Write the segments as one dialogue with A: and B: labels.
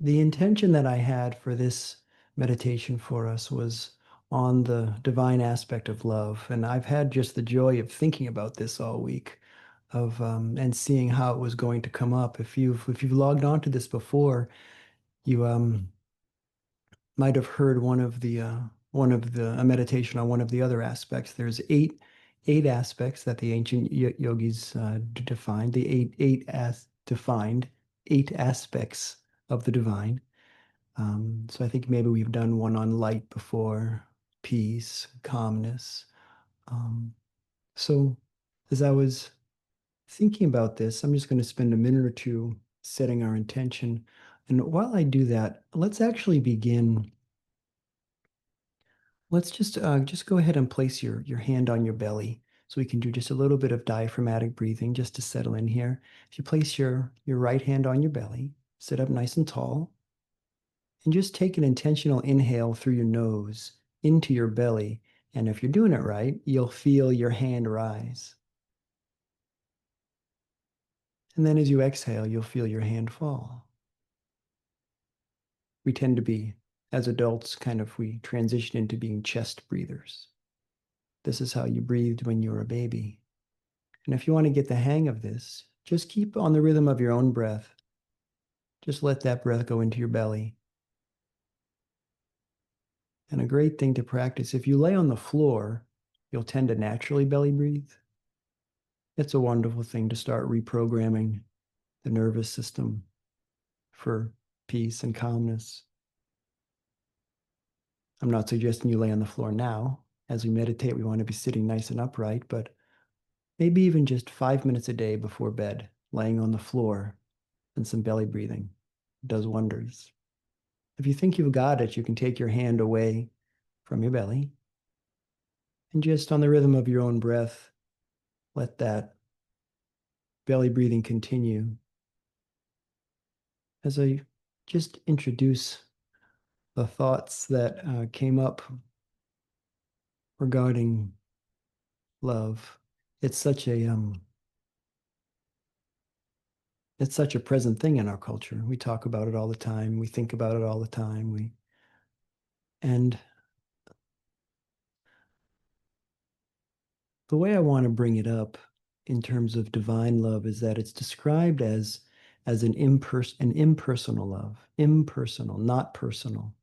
A: The intention that I had for this meditation for us was on the divine aspect of love. And I've had just the joy of thinking about this all week of and seeing how it was going to come up. If you've logged on to this before, you might have heard one of the a meditation on one of the other aspects. There's eight aspects that the ancient yogis defined. The defined eight aspects of the divine. So I think maybe we've done one on light before, peace, calmness. Um, so as I was thinking about this, I'm just going to spend a minute or two setting our intention. And while I do that, let's actually begin. Let's just go ahead and place your hand on your belly so we can do just a little bit of diaphragmatic breathing just to settle in here. If you place your right hand on your belly, sit up nice and tall, and just take an intentional inhale through your nose into your belly. And if you're doing it right, you'll feel your hand rise. And then as you exhale, you'll feel your hand fall. We tend to be, as adults, we transition into being chest breathers. This is how you breathed when you were a baby. And if you want to get the hang of this, just keep on the rhythm of your own breath. Just let that breath go into your belly. And a great thing to practice, if you lay on the floor, you'll tend to naturally belly breathe. It's a wonderful thing to start reprogramming the nervous system for peace and calmness. I'm not suggesting you lay on the floor now. As we meditate, we want to be sitting nice and upright, but maybe even just 5 minutes a day before bed, laying on the floor and some belly breathing does wonders. If you think you've got it, you can take your hand away from your belly and just on the rhythm of your own breath, let that belly breathing continue as I just introduce the thoughts that came up regarding love. It's such a it's such a present thing in our culture. We talk about it all the time. We think about it all the time. We and the way I want to bring it up in terms of divine love is that it's described as an impersonal love, impersonal, not personal,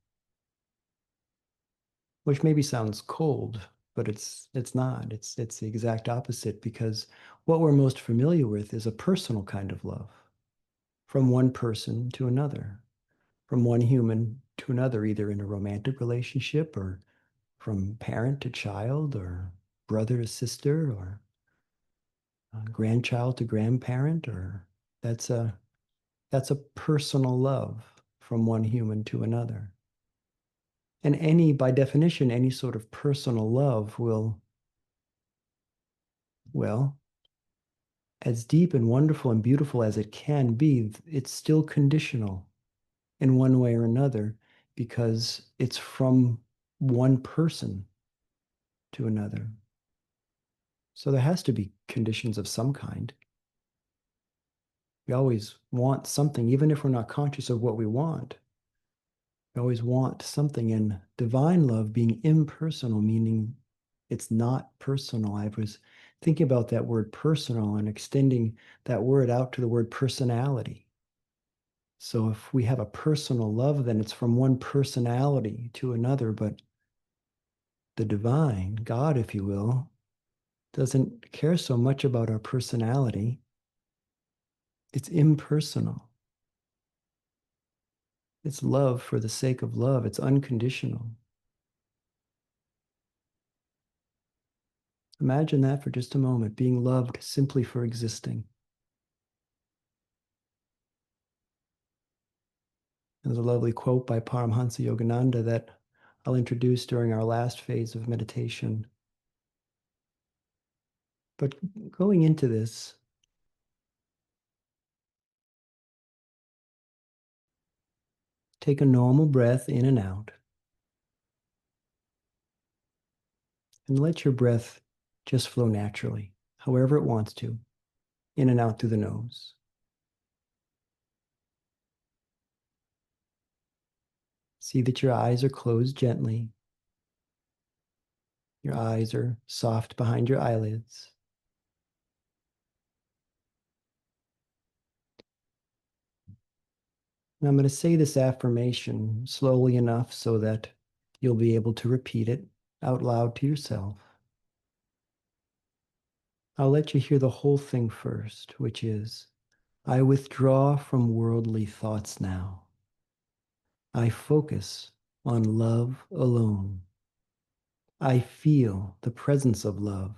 A: which maybe sounds cold, but it's not. It's the exact opposite because what we're most familiar with is a personal kind of love from one person to another, from one human to another, either in a romantic relationship or from parent to child or brother to sister or grandchild to grandparent, or that's a that's a personal love from one human to another. And by definition, any sort of personal love will, well, as deep and wonderful and beautiful as it can be, it's still conditional in one way or another because it's from one person to another. So there has to be conditions of some kind. We always want something, even if we're not conscious of what we want. We always want something. And divine love being impersonal, meaning it's not personal. I was thinking about that word personal and extending that word out to the word personality. So if we have a personal love, then it's from one personality to another. But the divine, God, if you will, doesn't care so much about our personality. It's impersonal. It's love for the sake of love. It's unconditional. Imagine that for just a moment, being loved simply for existing. There's a lovely quote by Paramhansa Yogananda that I'll introduce during our last phase of meditation. But going into this, take a normal breath in and out, and let your breath just flow naturally, however it wants to, in and out through the nose. See that your eyes are closed gently. Your eyes are soft behind your eyelids. And I'm going to say this affirmation slowly enough so that you'll be able to repeat it out loud to yourself. I'll let you hear the whole thing first, which is, I withdraw from worldly thoughts now. I focus on love alone. I feel the presence of love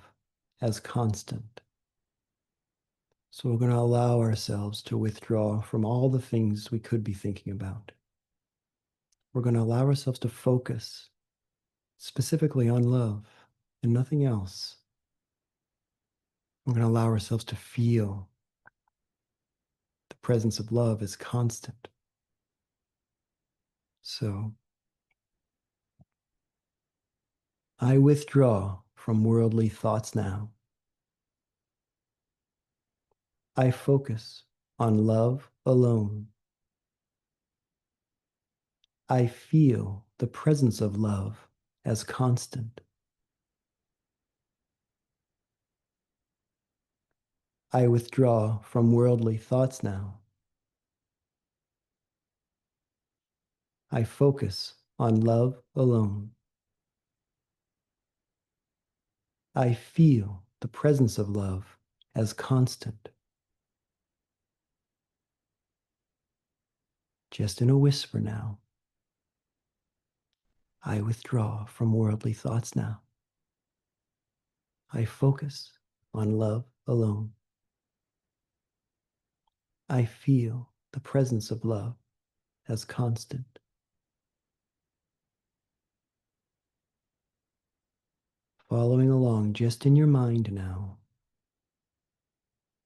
A: as constant. So we're going to allow ourselves to withdraw from all the things we could be thinking about. We're going to allow ourselves to focus specifically on love and nothing else. We're going to allow ourselves to feel the presence of love as constant. So I withdraw from worldly thoughts now. I focus on love alone. I feel the presence of love as constant. I withdraw from worldly thoughts now. I focus on love alone. I feel the presence of love as constant. Just in a whisper now. I withdraw from worldly thoughts now. I focus on love alone. I feel the presence of love as constant. Following along just in your mind now.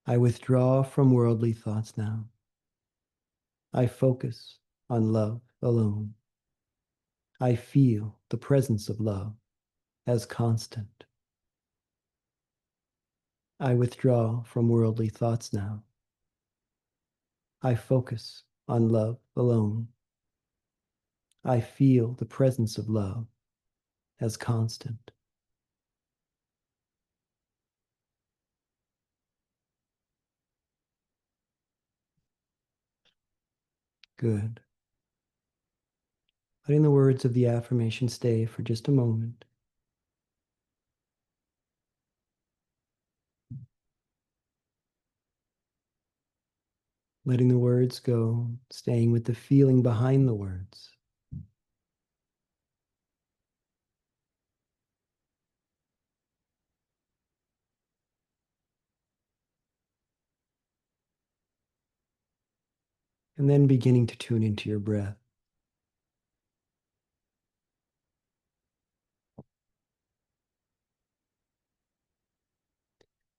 A: I withdraw from worldly thoughts now. I focus on love alone. I feel the presence of love as constant. I withdraw from worldly thoughts now. I focus on love alone. I feel the presence of love as constant. Good. Letting the words of the affirmation stay for just a moment. Letting the words go, staying with the feeling behind the words. And then beginning to tune into your breath.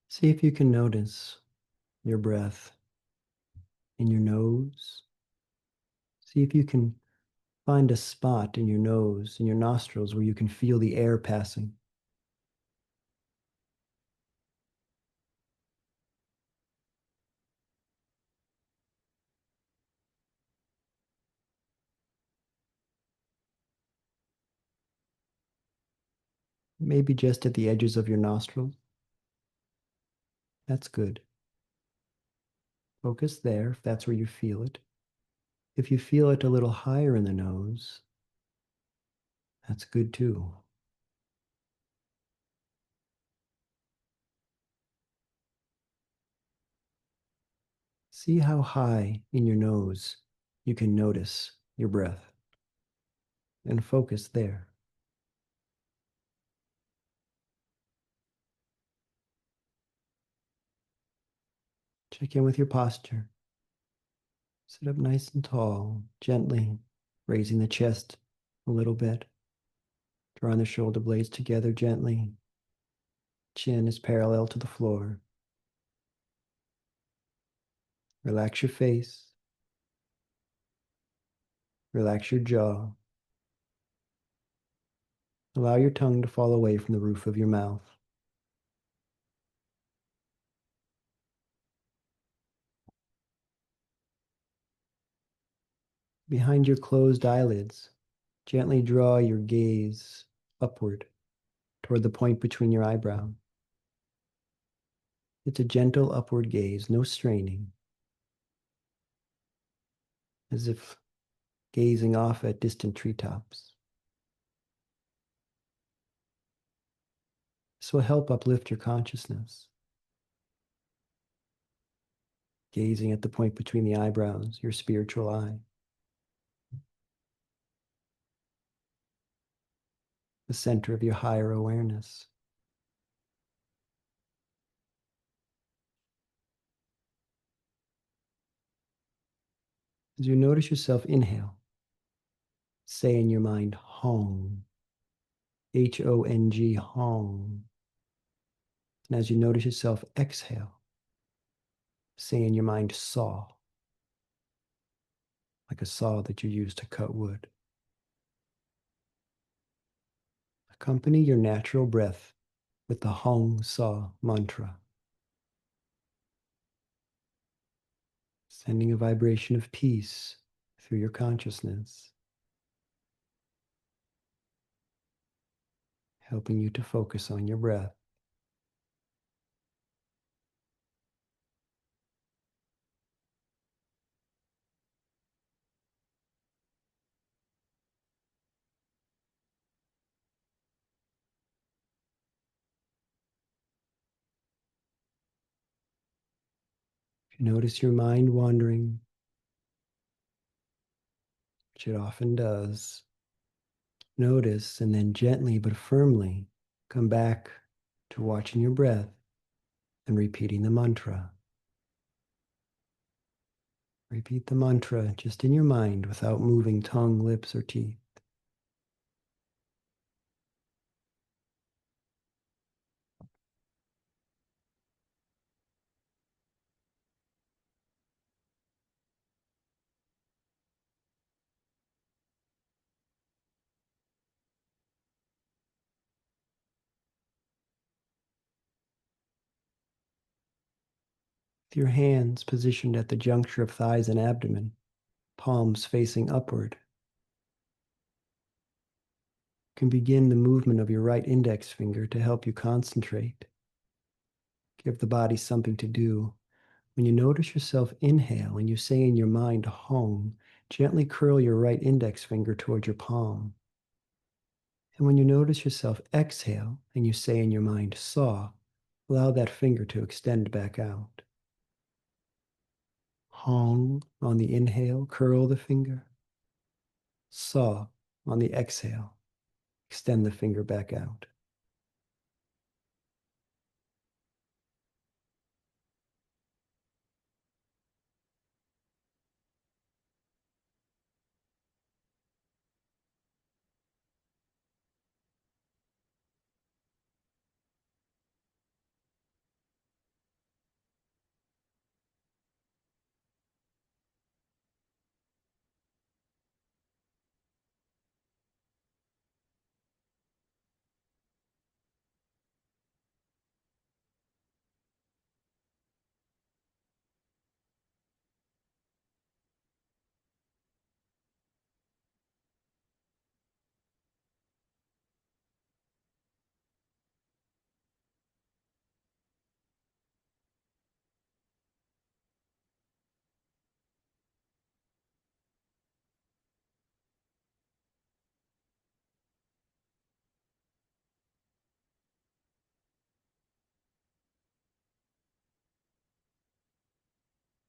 A: See if you can notice your breath in your nose. See if you can find a spot in your nose, in your nostrils, where you can feel the air passing. Maybe just at the edges of your nostrils. That's good. Focus there if that's where you feel it. If you feel it a little higher in the nose, that's good too. See how high in your nose you can notice your breath and focus there. Check in with your posture. Sit up nice and tall, gently raising the chest a little bit. Drawing the shoulder blades together gently. Chin is parallel to the floor. Relax your face. Relax your jaw. Allow your tongue to fall away from the roof of your mouth. Behind your closed eyelids, Gently draw your gaze upward toward the point between your eyebrows. It's a gentle upward gaze, no straining, as if gazing off at distant treetops. This will help uplift your consciousness. Gazing at the point between the eyebrows, your spiritual eye. The center of your higher awareness. As you notice yourself inhale, say in your mind, Hong, Hong, Hong. And as you notice yourself exhale, say in your mind, Saw, like a saw that you use to cut wood. Accompany your natural breath with the Hong Sau mantra, sending a vibration of peace through your consciousness, helping you to focus on your breath. If you notice your mind wandering, which it often does, notice and then gently but firmly come back to watching your breath and repeating the mantra. Repeat the mantra just in your mind without moving tongue, lips, or teeth. With your hands positioned at the juncture of thighs and abdomen, palms facing upward, you can begin the movement of your right index finger to help you concentrate. Give the body something to do. When you notice yourself inhale and you say in your mind, Hong, gently curl your right index finger toward your palm. And when you notice yourself exhale and you say in your mind, Saw, allow that finger to extend back out. Hong on the inhale, curl the finger. Saw on the exhale, extend the finger back out.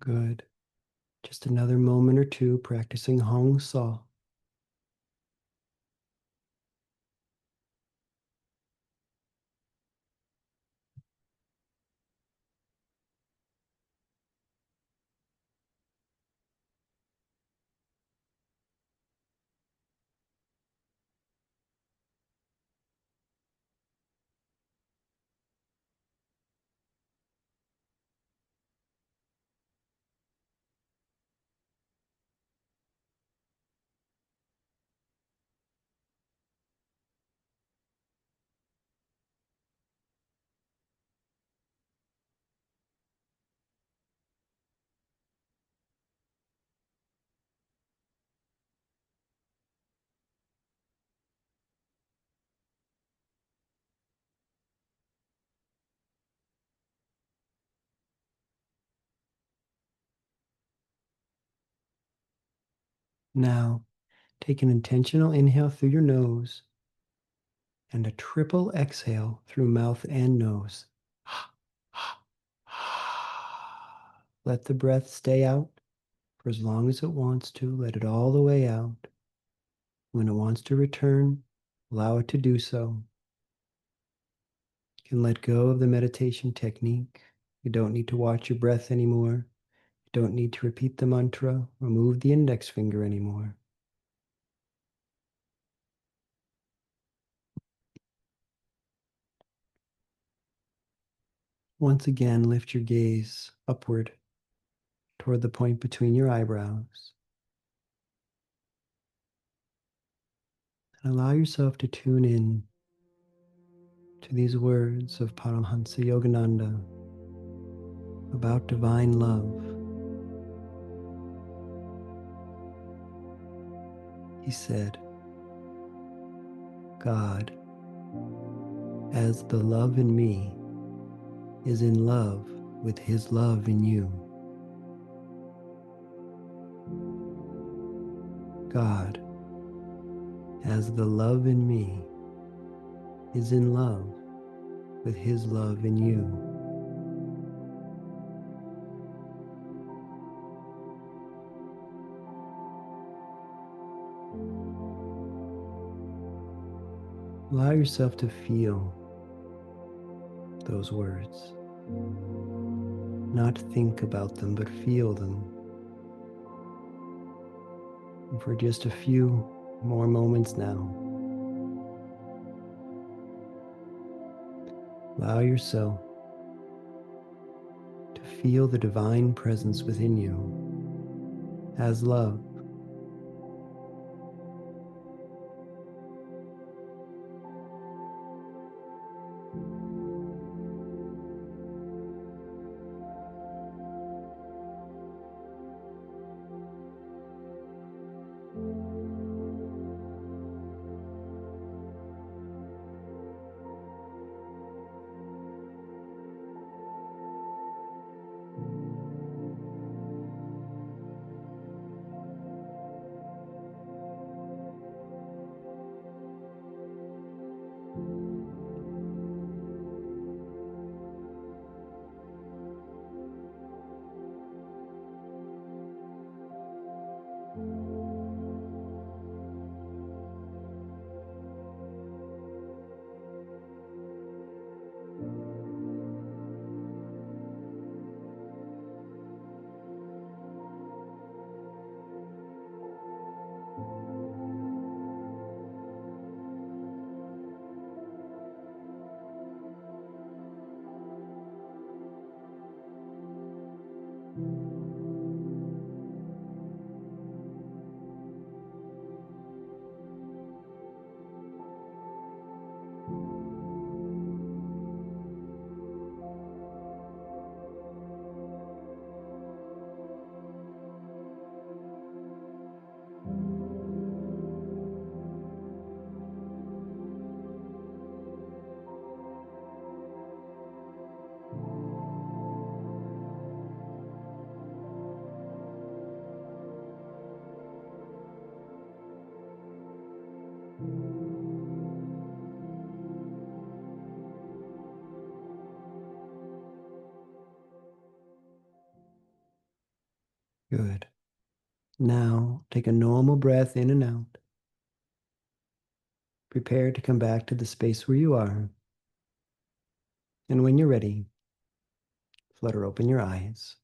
A: Good. Just another moment or two practicing Hong Sau. Now, take an intentional inhale through your nose and a triple exhale through mouth and nose. Let the breath stay out for as long as it wants to. Let it all the way out. When it wants to return, allow it to do so. You can let go of the meditation technique. You don't need to watch your breath anymore. You don't need to repeat the mantra or move the index finger anymore. Once again, lift your gaze upward toward the point between your eyebrows. And allow yourself to tune in to these words of Paramhansa Yogananda about divine love. He said, God, as the love in me is in love with his love in you. God, as the love in me is in love with his love in you. Allow yourself to feel those words. Not think about them, but feel them. And for just a few more moments now, allow yourself to feel the divine presence within you as love. Good. Now, take a normal breath in and out. Prepare to come back to the space where you are. And when you're ready, flutter open your eyes.